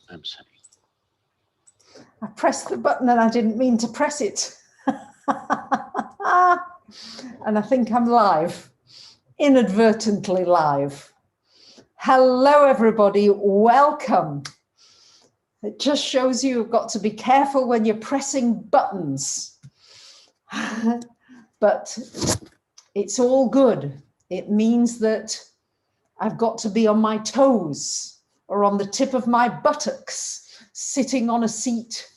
I'm sorry. I pressed the button and I didn't mean to press it. And I think I'm live, inadvertently live. Hello, everybody. Welcome. It just shows you've got to be careful when you're pressing buttons. But it's all good. It means that I've got to be on my toes or on the tip of my buttocks, sitting on a seat,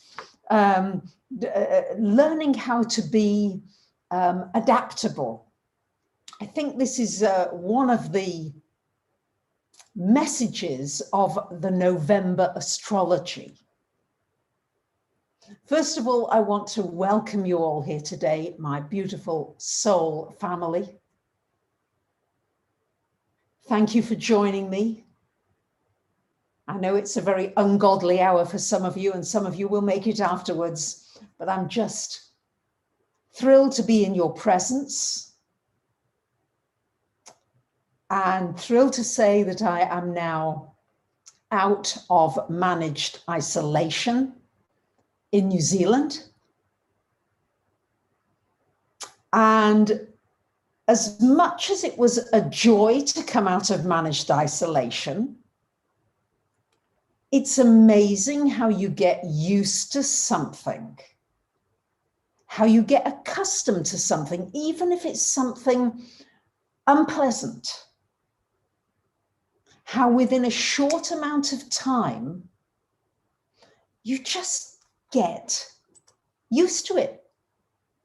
learning how to be adaptable. I think this is one of the messages of the November astrology. First of all, I want to welcome you all here today, my beautiful soul family. Thank you for joining me. I know it's a very ungodly hour for some of you, and some of you will make it afterwards, but I'm just thrilled to be in your presence and thrilled to say that I am now out of managed isolation in New Zealand. And as much as it was a joy to come out of managed isolation, it's amazing how you get used to something, how you get accustomed to something, even if it's something unpleasant. How within a short amount of time, you just get used to it.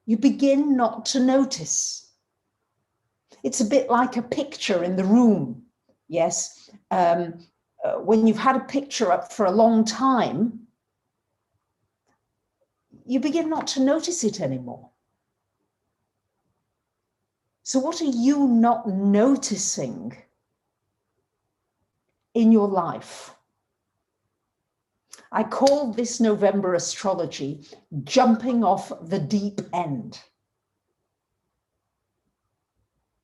You begin not to notice. It's a bit like a picture in the room. Yes. When you've had a picture up for a long time, you begin not to notice it anymore. So what are you not noticing in your life? I call this November astrology jumping off the deep end,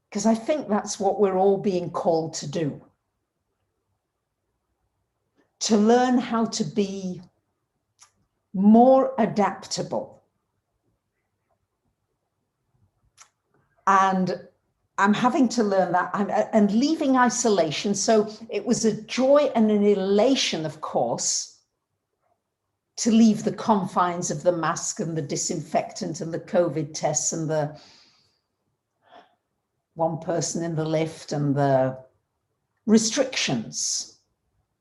because I think that's what we're all being called to do. To learn how to be more adaptable. And I'm having to learn that and leaving isolation. So it was a joy and an elation, of course, to leave the confines of the mask and the disinfectant and the COVID tests and the one person in the lift and the restrictions,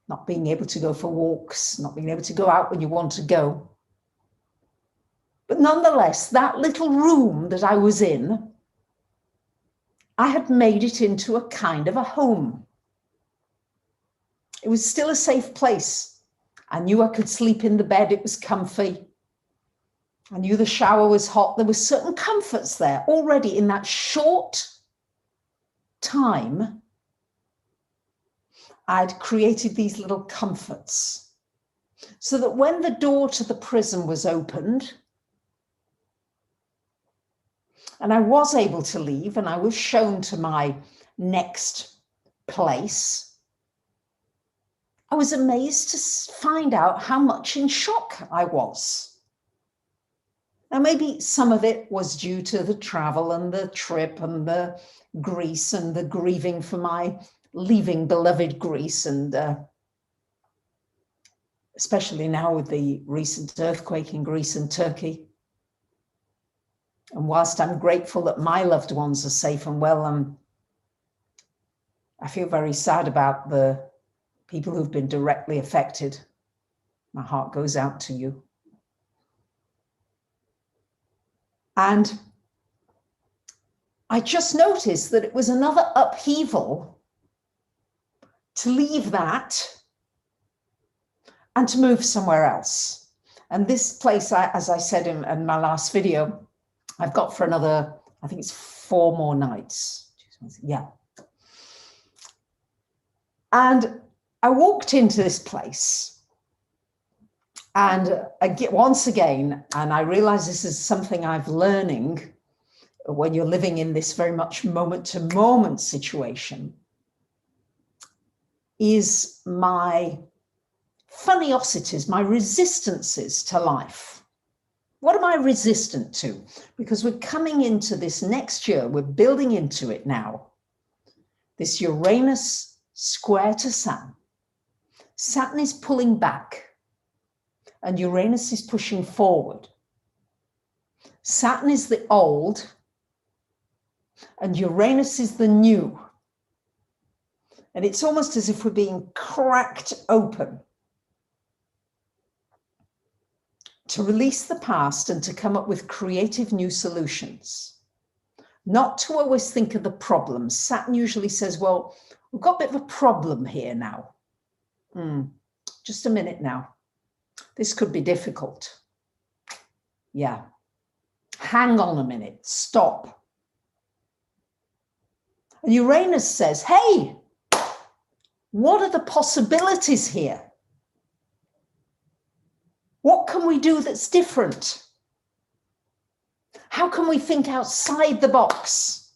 not being able to go for walks, not being able to go out when you want to go. But nonetheless, that little room that I was in, I had made it into a kind of a home. It was still a safe place. I knew I could sleep in the bed, it was comfy. I knew the shower was hot. There were certain comforts there already in that short time. I'd created these little comforts so that when the door to the prison was opened, and I was able to leave and I was shown to my next place, I was amazed to find out how much in shock I was. Now, maybe some of it was due to the travel and the trip and the Greece and the grieving for my leaving beloved Greece, and especially now with the recent earthquake in Greece and Turkey. And whilst I'm grateful that my loved ones are safe and well, I feel very sad about the people who've been directly affected. My heart goes out to you. And I just noticed that it was another upheaval to leave that and to move somewhere else. And this place, as I said in my last video, I've got for another, I think it's 4 more nights. Yeah. And I walked into this place and once again, and I realize this is something I've learning when you're living in this very much moment to moment situation, is my funniosities, my resistances to life. What am I resistant to? Because we're coming into this next year, we're building into it now. This Uranus square to Saturn. Saturn is pulling back and Uranus is pushing forward. Saturn is the old and Uranus is the new. And it's almost as if we're being cracked open to release the past and to come up with creative new solutions. Not to always think of the problems. Saturn usually says, well, we've got a bit of a problem here now. Just a minute now. This could be difficult. Yeah. Hang on a minute. Stop. And Uranus says, hey, what are the possibilities here? What can we do that's different? How can we think outside the box?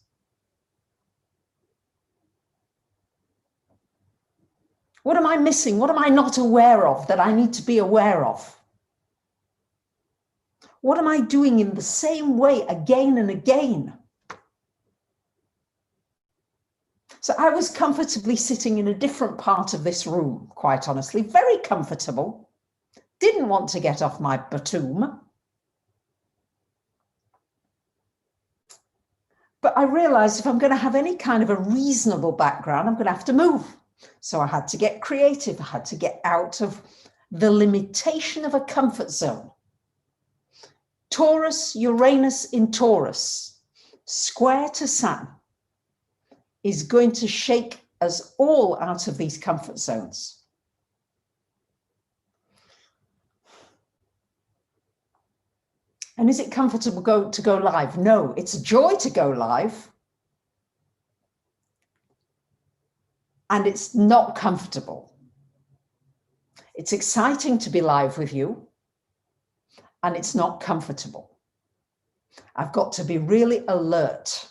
What am I missing? What am I not aware of that I need to be aware of? What am I doing in the same way again and again? So I was comfortably sitting in a different part of this room, quite honestly, very comfortable. Didn't want to get off my bottom. But I realized if I'm going to have any kind of a reasonable background, I'm going to have to move. So I had to get creative. I had to get out of the limitation of a comfort zone. Taurus, Uranus in Taurus, square to Saturn, is going to shake us all out of these comfort zones. And is it comfortable to go live? No, it's a joy to go live. And it's not comfortable. It's exciting to be live with you. And it's not comfortable. I've got to be really alert.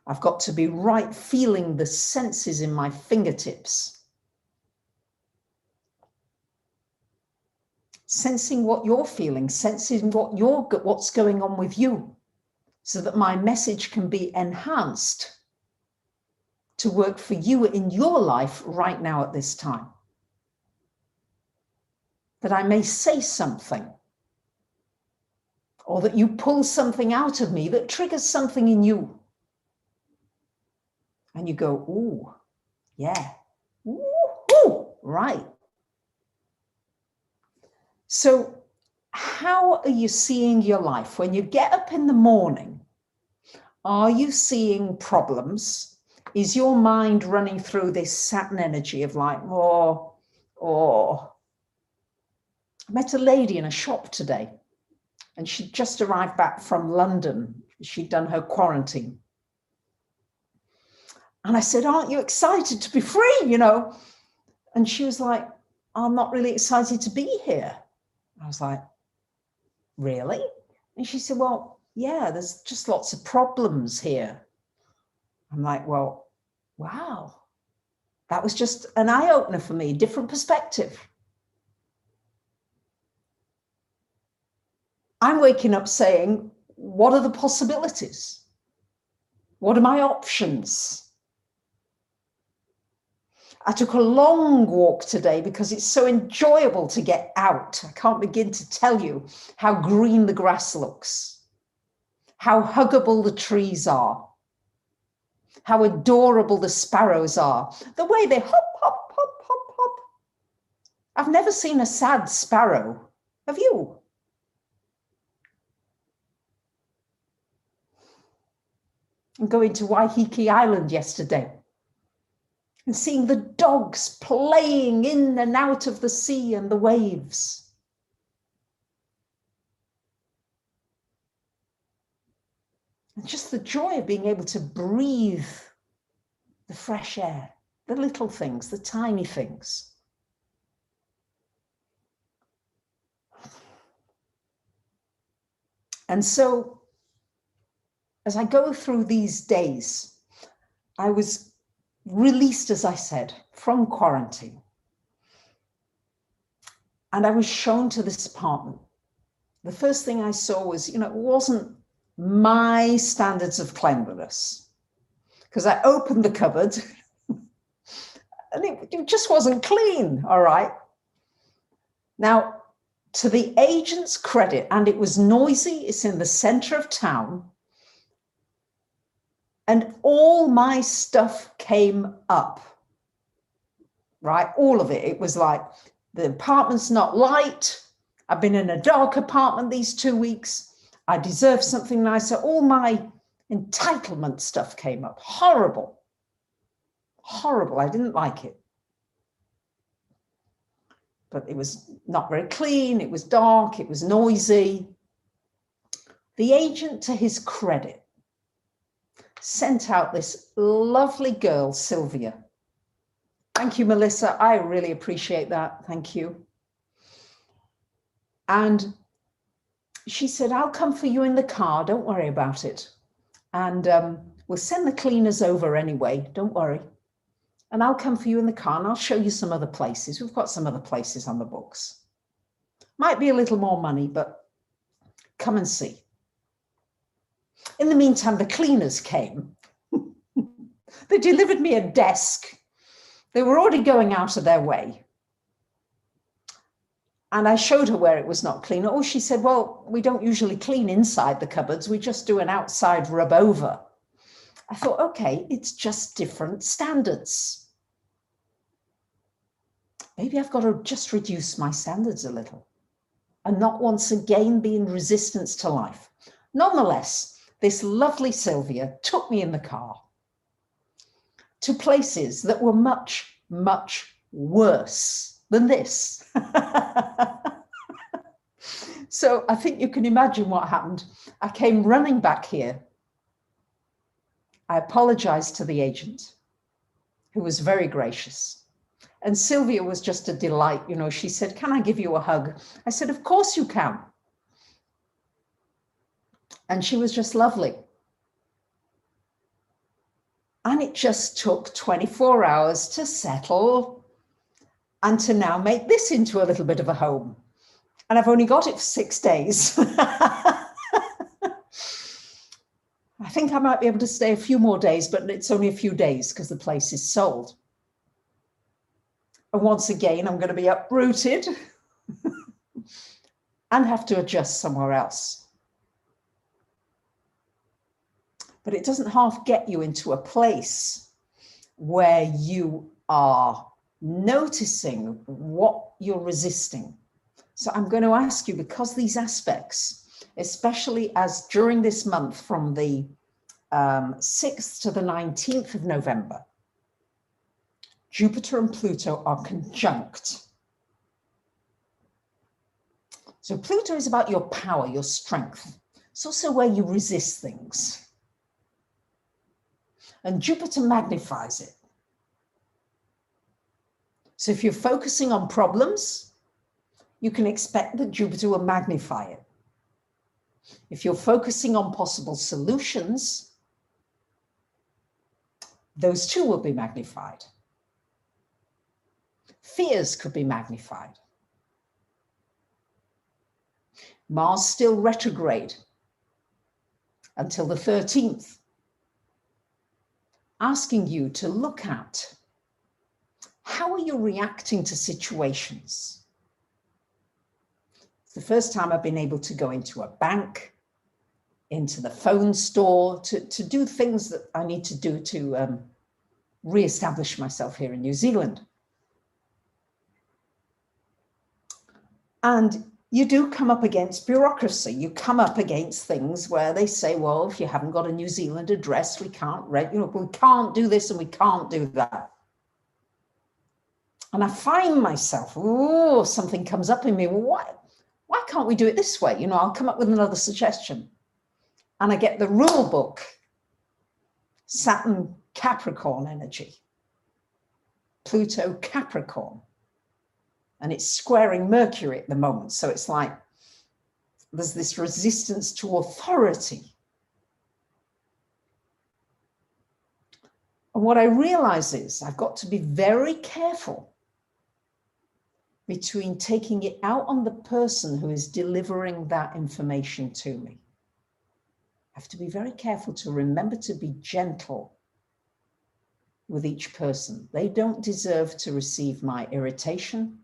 I've got to be right, feeling the senses in my fingertips. Sensing what you're feeling, sensing what's going on with you, so that my message can be enhanced to work for you in your life right now at this time. That I may say something, or that you pull something out of me that triggers something in you. And you go, ooh, yeah, ooh, right. So how are you seeing your life? When you get up in the morning, are you seeing problems? Is your mind running through this Saturn energy of like, oh. I met a lady in a shop today and she'd just arrived back from London. She'd done her quarantine. And I said, aren't you excited to be free, you know? And she was like, I'm not really excited to be here. I was like, really? And she said, well, yeah, there's just lots of problems here. I'm like, well, wow. That was just an eye-opener for me, different perspective. I'm waking up saying, what are the possibilities? What are my options? I took a long walk today because it's so enjoyable to get out. I can't begin to tell you how green the grass looks, how huggable the trees are, how adorable the sparrows are, the way they hop, hop, hop, hop, hop. I've never seen a sad sparrow. Have you? I'm going to Waiheke Island yesterday and seeing the dogs playing in and out of the sea and the waves. And just the joy of being able to breathe the fresh air, the little things, the tiny things. And so, as I go through these days, I was released, as I said, from quarantine. And I was shown to this apartment. The first thing I saw was, it wasn't my standards of cleanliness, because I opened the cupboard and it just wasn't clean. All right. Now, to the agent's credit, and it was noisy, it's in the center of town, and all my stuff came up, right? All of it. It was like, the apartment's not light. I've been in a dark apartment these 2 weeks. I deserve something nicer. All my entitlement stuff came up. Horrible. Horrible. I didn't like it. But it was not very clean. It was dark. It was noisy. The agent, to his credit, sent out this lovely girl, Sylvia. Thank you, Melissa. I really appreciate that. Thank you. And she said, I'll come for you in the car. Don't worry about it. And we'll send the cleaners over anyway. Don't worry. And I'll come for you in the car and I'll show you some other places. We've got some other places on the books. Might be a little more money, but come and see. In the meantime, the cleaners came. They delivered me a desk. They were already going out of their way. And I showed her where it was not clean. Oh, she said, well, we don't usually clean inside the cupboards. We just do an outside rub over. I thought, okay, it's just different standards. Maybe I've got to just reduce my standards a little and not once again be in resistance to life. Nonetheless, this lovely Sylvia took me in the car to places that were much, much worse than this. So I think you can imagine what happened. I came running back here. I apologized to the agent, who was very gracious. And Sylvia was just a delight. She said, can I give you a hug? I said, of course you can. And she was just lovely. And it just took 24 hours to settle and to now make this into a little bit of a home. And I've only got it for 6 days. I think I might be able to stay a few more days, but it's only a few days because the place is sold. And once again, I'm going to be uprooted and have to adjust somewhere else. But it doesn't half get you into a place where you are noticing what you're resisting. So I'm going to ask you, because these aspects, especially as during this month from the 6th to the 19th of November, Jupiter and Pluto are conjunct. So Pluto is about your power, your strength. It's also where you resist things. And Jupiter magnifies it. So if you're focusing on problems, you can expect that Jupiter will magnify it. If you're focusing on possible solutions, those too will be magnified. Fears could be magnified. Mars still retrograde until the 13th, asking you to look at how are you reacting to situations. It's the first time I've been able to go into a bank, into the phone store, to do things that I need to do to re-establish myself here in New Zealand. And you do come up against bureaucracy. You come up against things where they say, well, if you haven't got a New Zealand address, we can't do this and we can't do that. And I find myself, oh, something comes up in me. Well, why can't we do it this way? I'll come up with another suggestion. And I get the rule book, Saturn Capricorn energy, Pluto Capricorn. And it's squaring Mercury at the moment. So it's like there's this resistance to authority. And what I realize is I've got to be very careful, between taking it out on the person who is delivering that information to me. I have to be very careful to remember to be gentle with each person. They don't deserve to receive my irritation,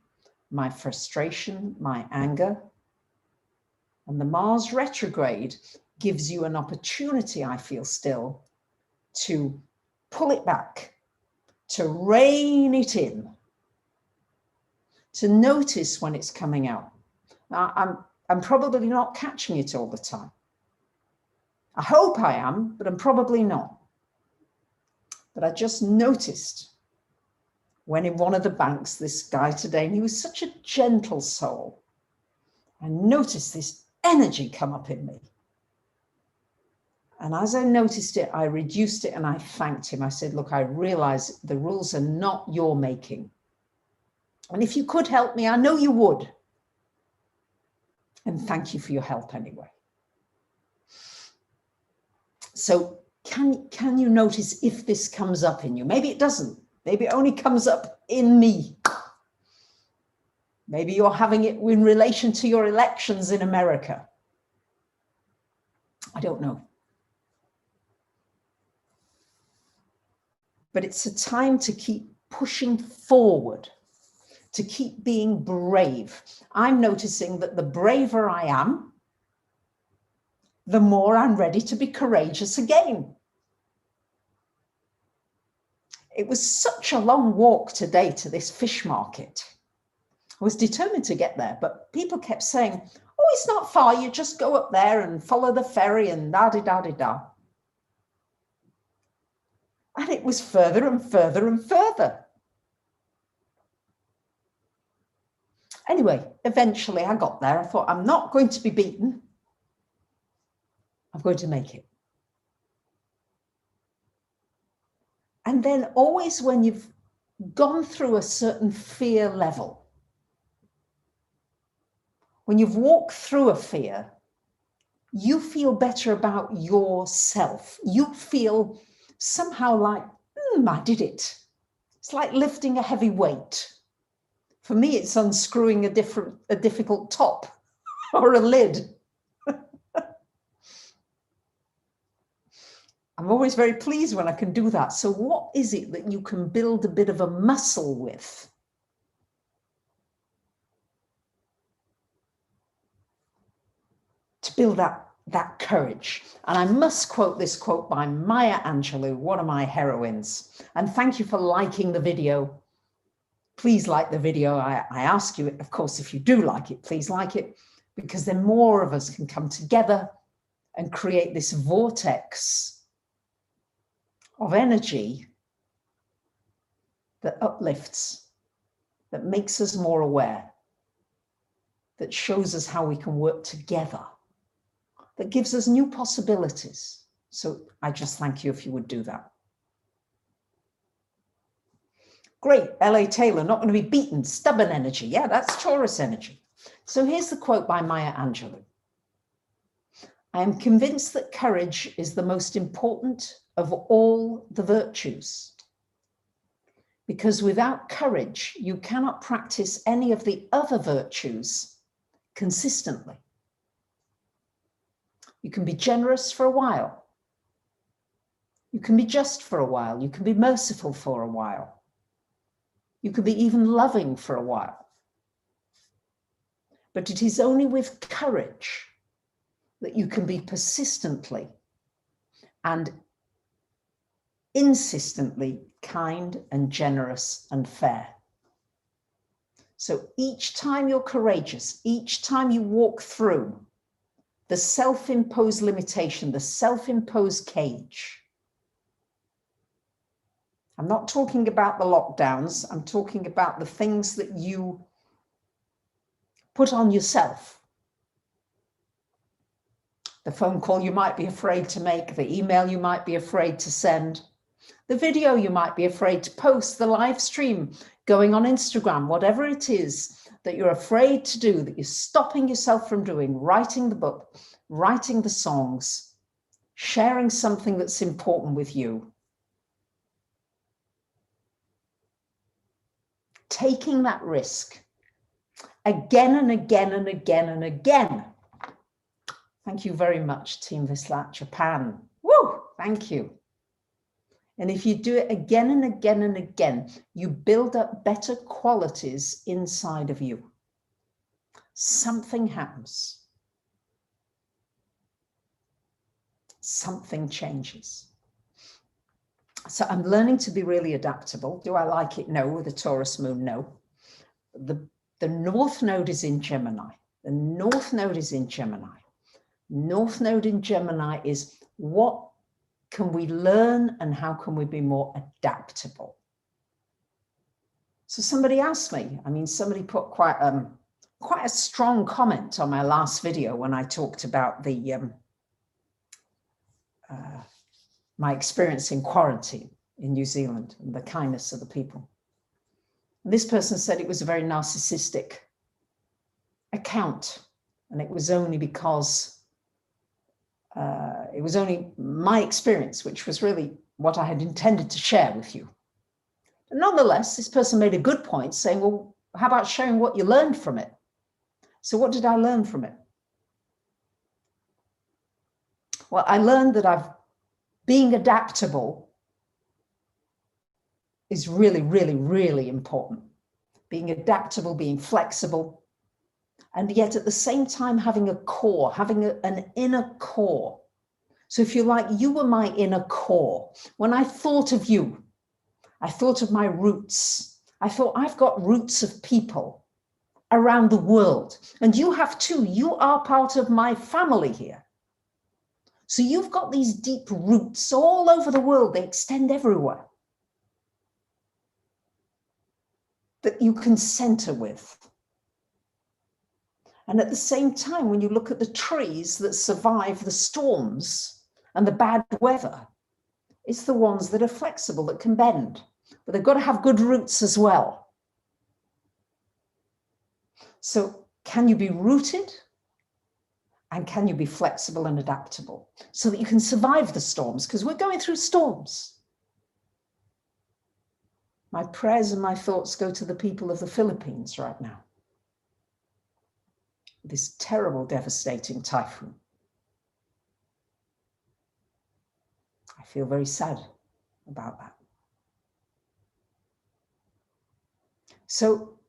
my frustration, my anger. And the Mars retrograde gives you an opportunity, I feel still, to pull it back, to rein it in, to notice when it's coming out. Now, I'm probably not catching it all the time. I hope I am, but I'm probably not. But I just noticed when in one of the banks, this guy today, and he was such a gentle soul, I noticed this energy come up in me. And as I noticed it, I reduced it and I thanked him. I said, look, I realize the rules are not your making. And if you could help me, I know you would. And thank you for your help anyway. So can you notice if this comes up in you? Maybe it doesn't. Maybe it only comes up in me. Maybe you're having it in relation to your elections in America. I don't know. But it's a time to keep pushing forward, to keep being brave. I'm noticing that the braver I am, the more I'm ready to be courageous again. It was such a long walk today to this fish market. I was determined to get there, but people kept saying, oh, it's not far. You just go up there and follow the ferry and da-di-da-di-da. And it was further and further and further. Anyway, eventually I got there. I thought, I'm not going to be beaten. I'm going to make it. And then always when you've gone through a certain fear level, when you've walked through a fear, you feel better about yourself. You feel somehow like, I did it. It's like lifting a heavy weight. For me, it's unscrewing a difficult top or a lid. I'm always very pleased when I can do that. So what is it that you can build a bit of a muscle with? To build that courage. And I must quote this quote by Maya Angelou, one of my heroines. And thank you for liking the video. Please like the video. I ask you, of course, if you do like it, please like it, because then more of us can come together and create this vortex of energy that uplifts, that makes us more aware, that shows us how we can work together, that gives us new possibilities. So I just thank you if you would do that. Great, L.A. Taylor, not going to be beaten, stubborn energy. Yeah, that's Taurus energy. So here's the quote by Maya Angelou. I am convinced that courage is the most important of all the virtues. Because without courage, you cannot practice any of the other virtues consistently. You can be generous for a while. You can be just for a while. You can be merciful for a while. You can be even loving for a while. But it is only with courage that you can be persistently and insistently kind and generous and fair. So each time you're courageous, each time you walk through the self-imposed limitation, the self-imposed cage. I'm not talking about the lockdowns. I'm talking about the things that you put on yourself. The phone call you might be afraid to make, the email you might be afraid to send, the video you might be afraid to post, the live stream going on Instagram, whatever it is that you're afraid to do, that you're stopping yourself from doing, writing the book, writing the songs, sharing something that's important with you. Taking that risk again and again and again and again. Thank you very much, Team Vislat Japan. Woo! Thank you. And if you do it again and again and again, you build up better qualities inside of you. Something happens. Something changes. So I'm learning to be really adaptable. Do I like it? No. With a Taurus moon? No. The North Node is in Gemini. The North Node is in Gemini. North Node in Gemini is what can we learn and how can we be more adaptable? So somebody asked me, I mean, somebody put quite a strong comment on my last video when I talked about the my experience in quarantine in New Zealand and the kindness of the people. And this person said it was a very narcissistic account, and it was only because it was only my experience, which was really what I had intended to share with you. But nonetheless, this person made a good point saying, well, how about sharing what you learned from it? So what did I learn from it? Well, I learned that being adaptable is really, really, really important. Being adaptable, being flexible, and yet at the same time having a core, having an inner core. So if you like, you were my inner core. When I thought of you, I thought of my roots. I thought I've got roots of people around the world, and you have too. You are part of my family here. So you've got these deep roots all over the world. They extend everywhere that you can center with. And at the same time, when you look at the trees that survive the storms and the bad weather, it's the ones that are flexible, that can bend, but they've got to have good roots as well. So can you be rooted? And can you be flexible and adaptable so that you can survive the storms? Because we're going through storms. My prayers and my thoughts go to the people of the Philippines right now. This terrible, devastating typhoon. I feel very sad about that. So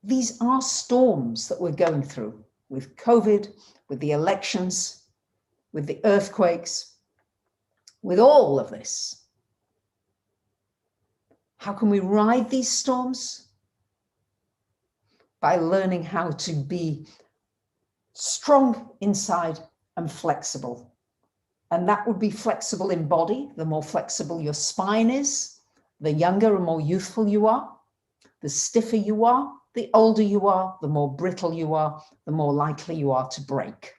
these are storms that we're going through with COVID, with the elections, with the earthquakes, with all of this. How can we ride these storms? By learning how to be strong inside and flexible. And that would be flexible in body. The more flexible your spine is, the younger and more youthful you are, the stiffer you are, the older you are, the more brittle you are, the more likely you are to break.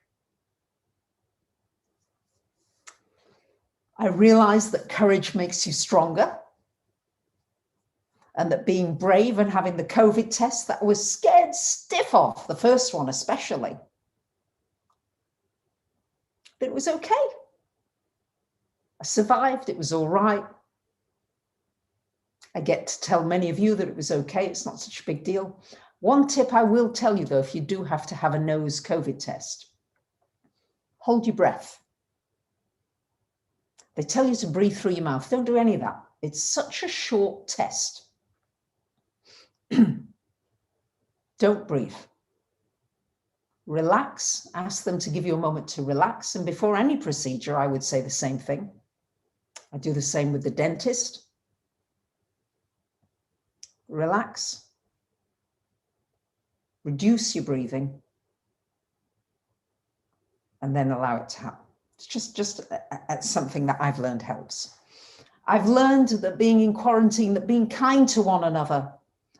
I realized that courage makes you stronger, and that being brave and having the COVID test that I was scared stiff of, the first one especially, but it was okay. I survived, it was all right. I get to tell many of you that it was okay, it's not such a big deal. One tip I will tell you though, if you do have to have a nose COVID test, hold your breath. They tell you to breathe through your mouth, don't do any of that. It's such a short test. Don't breathe. Relax, ask them to give you a moment to relax. And before any procedure, I would say the same thing. I do the same with the dentist. Relax. Reduce your breathing. And then allow it to happen. It's just something that I've learned helps. I've learned that being in quarantine, that being kind to one another,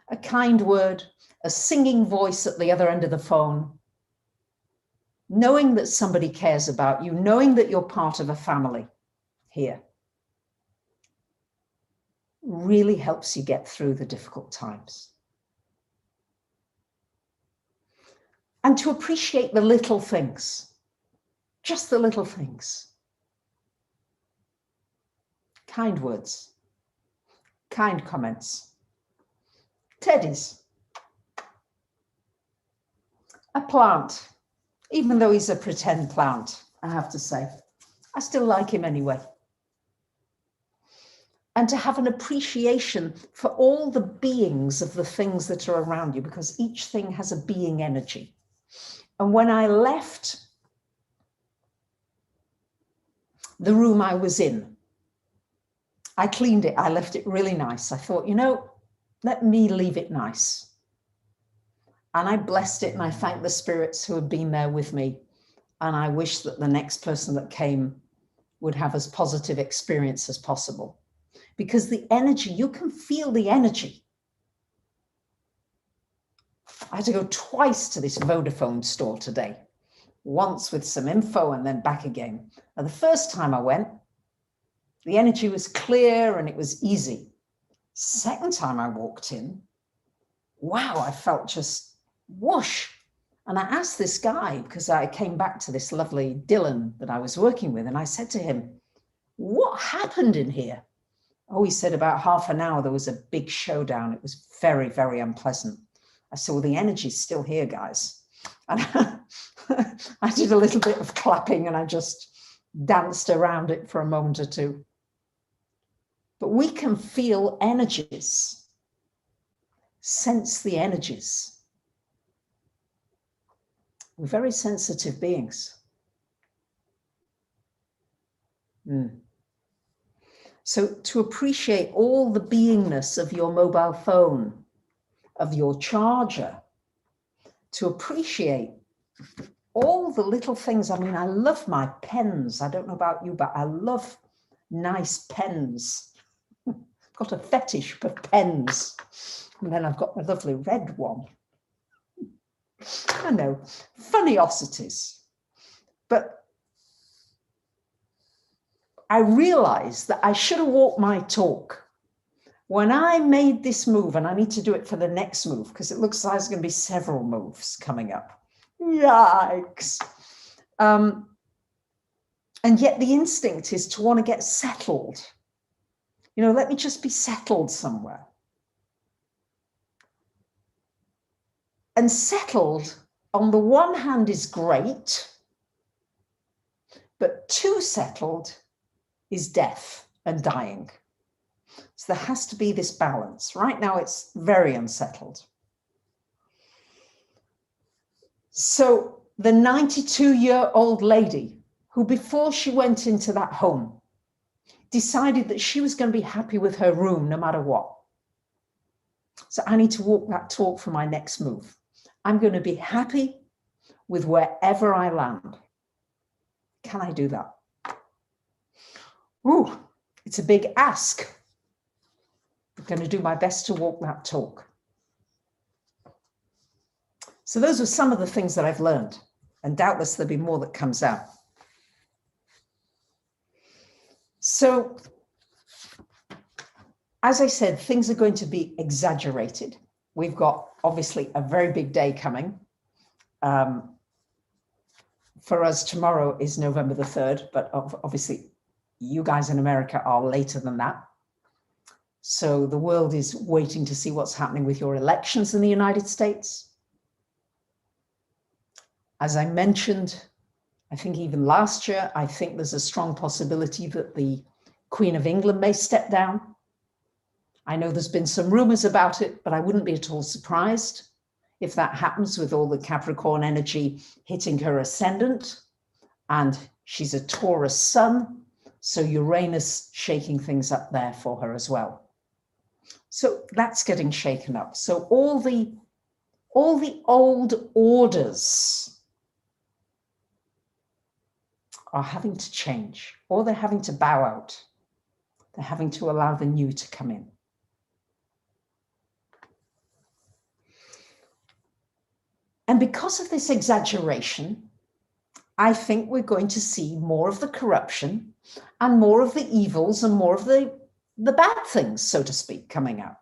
a kind word, a singing voice at the other end of the phone, knowing that somebody cares about you, knowing that you're part of a family here, really helps you get through the difficult times. And to appreciate the little things, just the little things. Kind words, kind comments, teddies, a plant, even though he's a pretend plant, I have to say. I still like him anyway. And to have an appreciation for all the beings of the things that are around you, because each thing has a being energy. And when I left the room I was in, I cleaned it. I left it really nice. I thought, you know, let me leave it nice. And I blessed it and I thanked the spirits who had been there with me. And I wish that the next person that came would have as positive experience as possible. Because the energy, you can feel the energy. I had to go twice to this Vodafone store today. Once with some info and then back again. Now, the first time I went, the energy was clear and it was easy. Second time I walked in, wow, I felt just whoosh. And I asked this guy, because I came back to this lovely Dylan that I was working with, and I said to him, what happened in here? Oh, he said about half an hour, there was a big showdown. It was very, very unpleasant. I said, well, the energy's still here, guys. And I did a little bit of clapping and I just danced around it for a moment or two. But we can feel energies, sense the energies. We're very sensitive beings. So to appreciate all the beingness of your mobile phone, of your charger, to appreciate all the little things. I mean, I love my pens. I don't know about you, but I love nice pens. I've got a fetish for pens. And then I've got my lovely red one. I know, funniosities. But I realized that I should have walked my talk. When I made this move, and I need to do it for the next move, because it looks like there's going to be several moves coming up. Yikes. And yet the instinct is to want to get settled. You know, let me just be settled somewhere. And settled, on the one hand, is great, but too settled is death and dying. So there has to be this balance. Right now, it's very unsettled. So the 92-year-old lady who, before she went into that home, decided that she was going to be happy with her room no matter what. So I need to walk that talk for my next move. I'm going to be happy with wherever I land. Can I do that? Ooh, it's a big ask. I'm going to do my best to walk that talk. So those are some of the things that I've learned, and doubtless there'll be more that comes out. So, as I said, things are going to be exaggerated. We've got obviously a very big day coming. For us, tomorrow is November the 3rd, but obviously you guys in America are later than that. So the world is waiting to see what's happening with your elections in the United States. As I mentioned, I think even last year, I think there's a strong possibility that the Queen of England may step down. I know there's been some rumors about it, but I wouldn't be at all surprised if that happens with all the Capricorn energy hitting her ascendant. And she's a Taurus sun, so Uranus shaking things up there for her as well. So that's getting shaken up. So all the old orders are having to change, or they're having to bow out. They're having to allow the new to come in. And because of this exaggeration, I think we're going to see more of the corruption and more of the evils and more of the bad things, so to speak, coming out.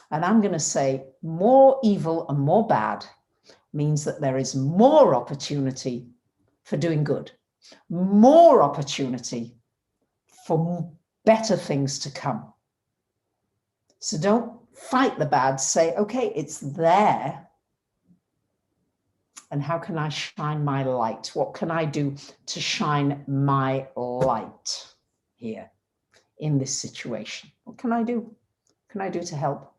And I'm going to say more evil and more bad means that there is more opportunity for doing good, more opportunity for better things to come. So don't fight the bad, say, okay, it's there, And how can I shine my light? What can I do to shine my light here in this situation? What can I do? What can I do to help?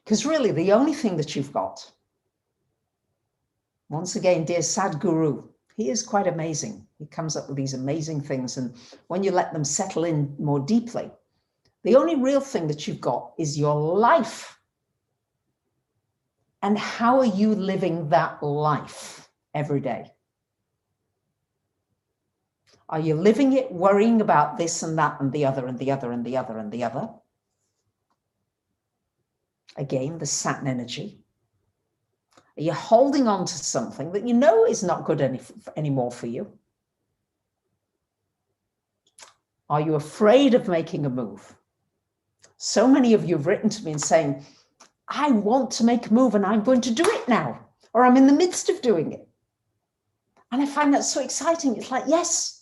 Because really, the only thing that you've got, once again, dear Sadhguru, he is quite amazing. He comes up with these amazing things. And when you let them settle in more deeply, the only real thing that you've got is your life. And how are you living that life every day? Are you living it worrying about this and that and the other and the other and the other and the other? Again, the Saturn energy. Are you holding on to something that you know is not good anymore for you? Are you afraid of making a move? So many of you have written to me and saying, I want to make a move and I'm going to do it now, or I'm in the midst of doing it. And I find that so exciting. It's like, yes.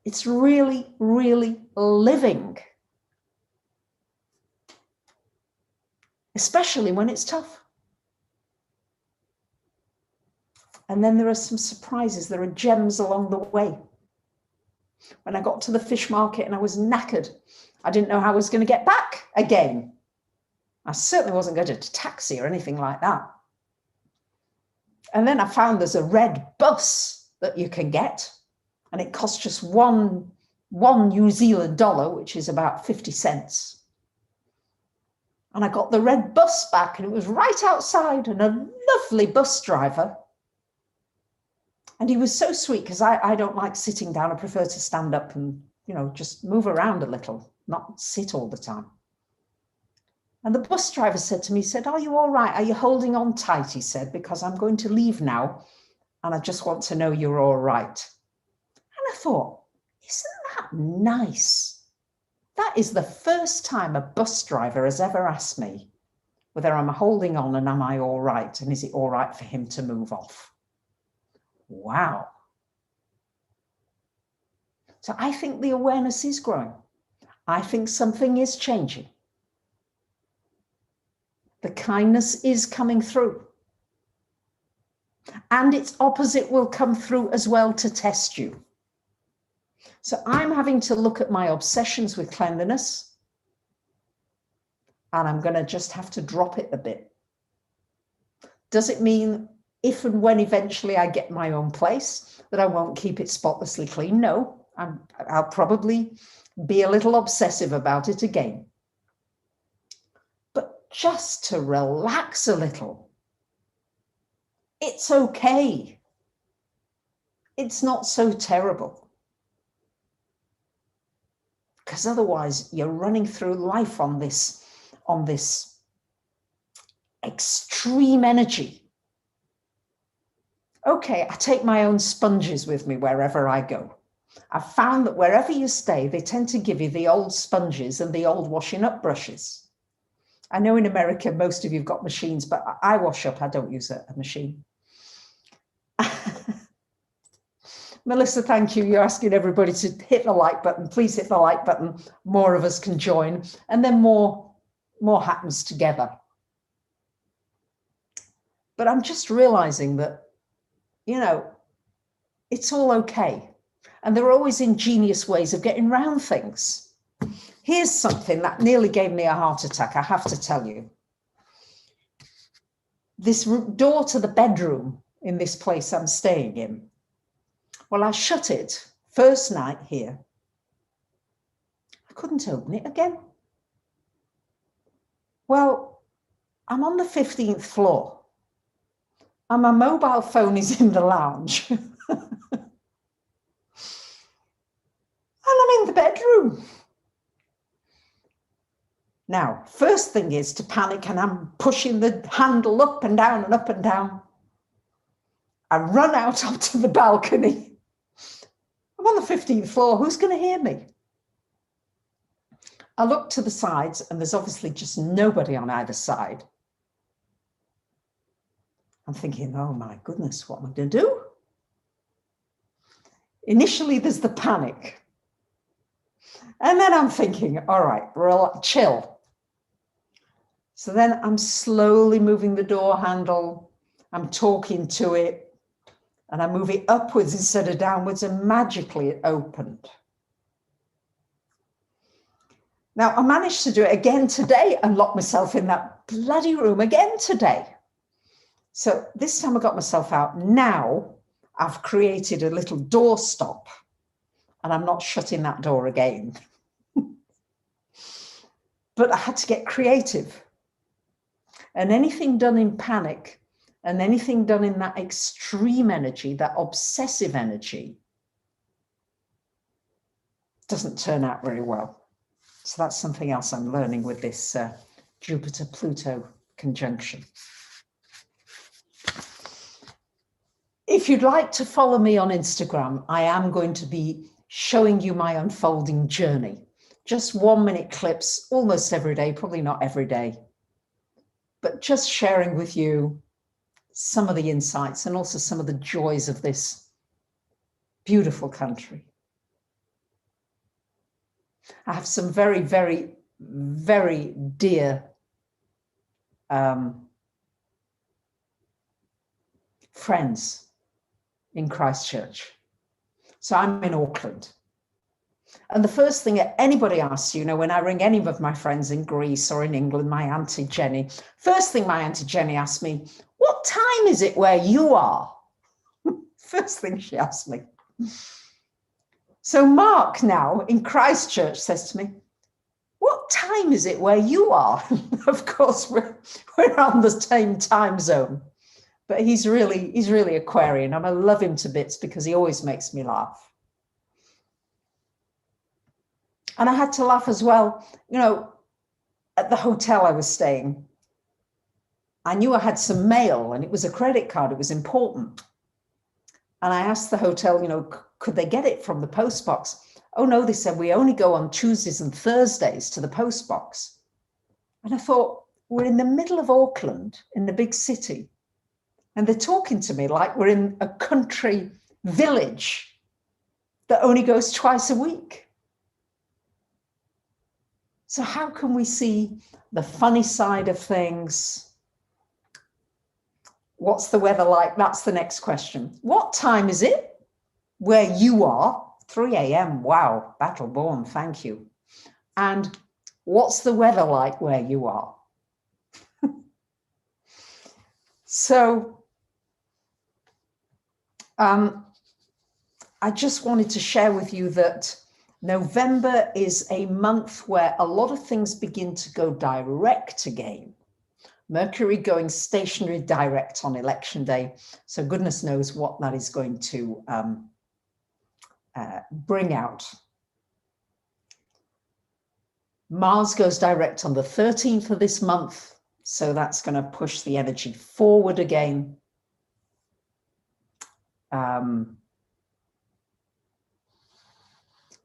It's really, really living. Especially when it's tough. And then there are some surprises. There are gems along the way. When I got to the fish market and I was knackered, I didn't know how I was going to get back again. I certainly wasn't going to taxi or anything like that. And then I found there's a red bus that you can get, and it costs just one New Zealand dollar, which is about 50 cents. And I got the red bus back, and it was right outside, and a lovely bus driver. And he was so sweet, because I don't like sitting down. I prefer to stand up and, just move around a little, not sit all the time. And the bus driver said to me, he said, are you all right? Are you holding on tight? He said, because I'm going to leave now, and I just want to know you're all right. And I thought, isn't that nice? That is the first time a bus driver has ever asked me whether I'm holding on and am I all right? And is it all right for him to move off? Wow. So I think the awareness is growing. I think something is changing. The kindness is coming through. And its opposite will come through as well to test you. So I'm having to look at my obsessions with cleanliness, and I'm going to just have to drop it a bit. Does it mean if and when eventually I get my own place that I won't keep it spotlessly clean? No, I'll probably be a little obsessive about it again. But just to relax a little. It's okay. It's not so terrible. Because otherwise you're running through life on this extreme energy. Okay, I take my own sponges with me wherever I go. I've found that wherever you stay, they tend to give you the old sponges and the old washing up brushes. I know in America, most of you've got machines, but I wash up. I don't use a machine. Melissa, thank you. You're asking everybody to hit the like button. Please hit the like button. More of us can join, and then more happens together. But I'm just realizing that, it's all okay. And there are always ingenious ways of getting around things. Here's something that nearly gave me a heart attack, I have to tell you. This door to the bedroom in this place I'm staying in, well, I shut it first night here. I couldn't open it again. Well, I'm on the 15th floor and my mobile phone is in the lounge. And I'm in the bedroom. Now, first thing is to panic, and I'm pushing the handle up and down and up and down. I run out onto the balcony. I'm on the 15th floor. Who's going to hear me? I look to the sides, and there's obviously just nobody on either side. I'm thinking, oh my goodness, what am I going to do? Initially, there's the panic. And then I'm thinking, all right, chill. So then I'm slowly moving the door handle. I'm talking to it, and I move it upwards instead of downwards, and magically it opened. Now, I managed to do it again today and lock myself in that bloody room again today. So this time I got myself out. Now I've created a little door stop, and I'm not shutting that door again. But I had to get creative. And anything done in panic and anything done in that extreme energy, that obsessive energy, doesn't turn out very well. So that's something else I'm learning with this Jupiter-Pluto conjunction. If you'd like to follow me on Instagram, I am going to be showing you my unfolding journey. Just 1-minute clips almost every day, probably not every day, but just sharing with you some of the insights and also some of the joys of this beautiful country. I have some very, very, very dear friends in Christchurch. So I'm in Auckland. And the first thing that anybody asks, you know, when I ring any of my friends in Greece or in England, my Auntie Jenny, first thing my Auntie Jenny asks me, what time is it where you are? First thing she asks me. So Mark now in Christchurch says to me, what time is it where you are? Of course, we're on the same time zone, but he's really Aquarian, and I love him to bits because he always makes me laugh. And I had to laugh as well, you know, at the hotel I was staying. I knew I had some mail and it was a credit card, it was important. And I asked the hotel, you know, could they get it from the post box? Oh no, they said, we only go on Tuesdays and Thursdays to the post box. And I thought, we're in the middle of Auckland, in the big city. And they're talking to me like we're in a country village that only goes twice a week. So how can we see the funny side of things? What's the weather like? That's the next question. What time is it where you are? 3 a.m. Wow, battle born, thank you. And what's the weather like where you are? So I just wanted to share with you that November is a month where a lot of things begin to go direct again. Mercury going stationary direct on election day. So goodness knows what that is going to bring out. Mars goes direct on the 13th of this month. So that's going to push the energy forward again.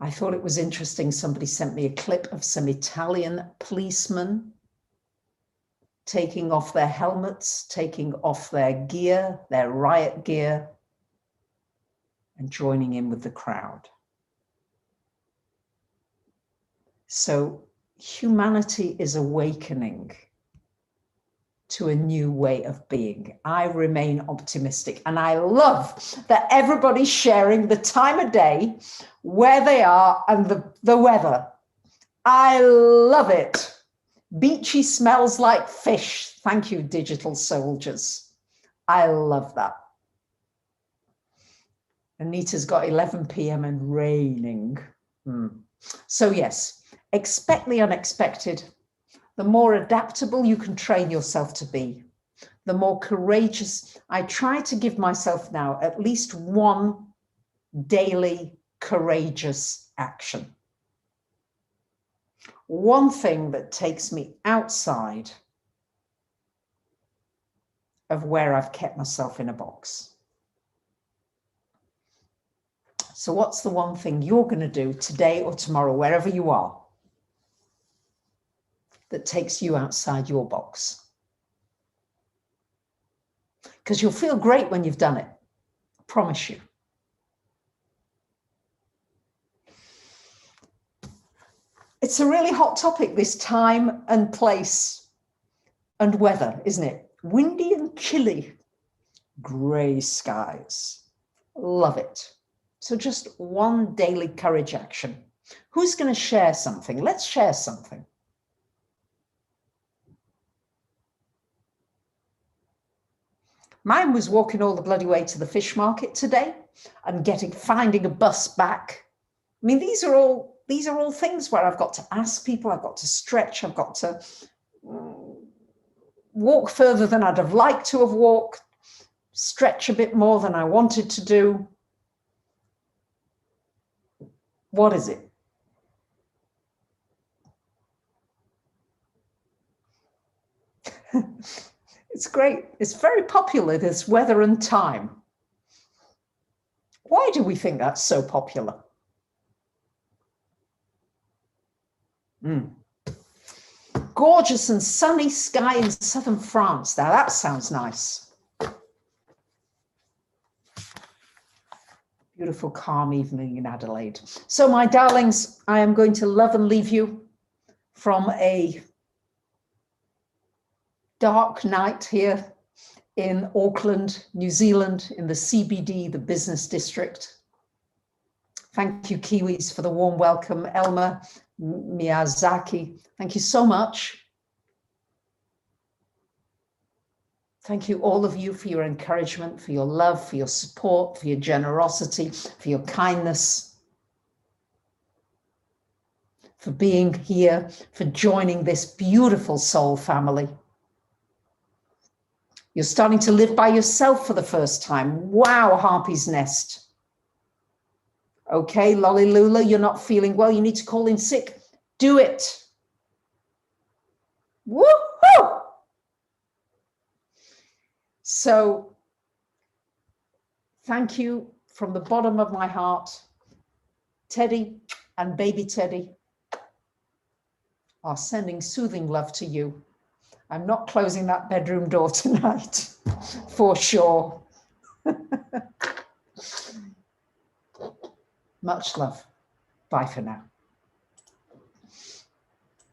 I thought it was interesting. Somebody sent me a clip of some Italian policemen taking off their helmets, taking off their gear, their riot gear, and joining in with the crowd. So humanity is awakening to a new way of being. I remain optimistic, and I love that everybody's sharing the time of day, where they are, and the weather. I love it. Beachy smells like fish. Thank you, digital soldiers. I love that. Anita's got 11 p.m. and raining. So yes, expect the unexpected. The more adaptable you can train yourself to be, the more courageous. I try to give myself now at least one daily courageous action. One thing that takes me outside of where I've kept myself in a box. So what's the one thing you're going to do today or tomorrow, wherever you are, that takes you outside your box? Because you'll feel great when you've done it. I promise you. It's a really hot topic, this time and place. and weather, isn't it? Windy and chilly, grey skies. Love it. So just one daily courage action. Who's going to share something? Let's share something. Mine was walking all the bloody way to the fish market today and finding a bus back. I mean, these are all things where I've got to ask people, I've got to stretch, I've got to walk further than I'd have liked to have walked, stretch a bit more than I wanted to do. What is it? It's great. It's very popular, this weather and time. Why do we think that's so popular? Gorgeous and sunny sky in southern France. Now that sounds nice. Beautiful, calm evening in Adelaide. So my darlings, I am going to love and leave you from a dark night here in Auckland, New Zealand, in the CBD, the business district. Thank you, Kiwis, for the warm welcome. Elma, Miyazaki, thank you so much. Thank you, all of you, for your encouragement, for your love, for your support, for your generosity, for your kindness, for being here, for joining this beautiful soul family. You're starting to live by yourself for the first time. Wow, Harpy's Nest. Okay, Lolly Lula, you're not feeling well. You need to call in sick. Do it. Woohoo! So, thank you from the bottom of my heart. Teddy and baby Teddy are sending soothing love to you. I'm not closing that bedroom door tonight, for sure. Much love. Bye for now.